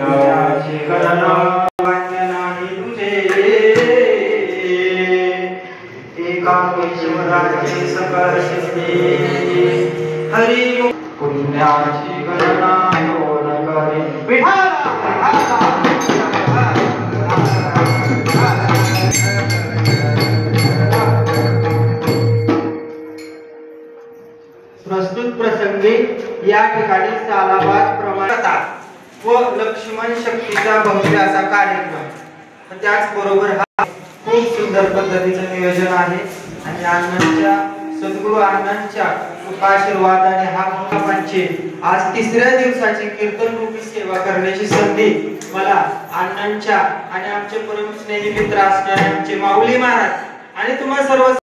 तुझ्याची गणना मान्य नाही तुझे एका ईश्वराची सकळ सिद्धी हरी पुण्याची गणना कोण करे प्रस्तुत प्रसंगी या ठिकाणी सालाबाद प्रमाणता व लक्ष्मण शक्तीचा भव्य असा कार्यक्रम त्याचबरोबर हा खूप सुंदर पद्धतीचं नियोजन आहे आणि अण्णांच्या सद्गुरू अण्णांच्या कृपाशीर्वादाने हा भक्तांची आज तिसऱ्या दिवसाची कीर्तन रूपी सेवा करण्याची संधी मला अण्णांच्या आणि आमचे परम स्नेही मित्र असणारे आमचे माऊली महाराज आणि तुम्हा सर्व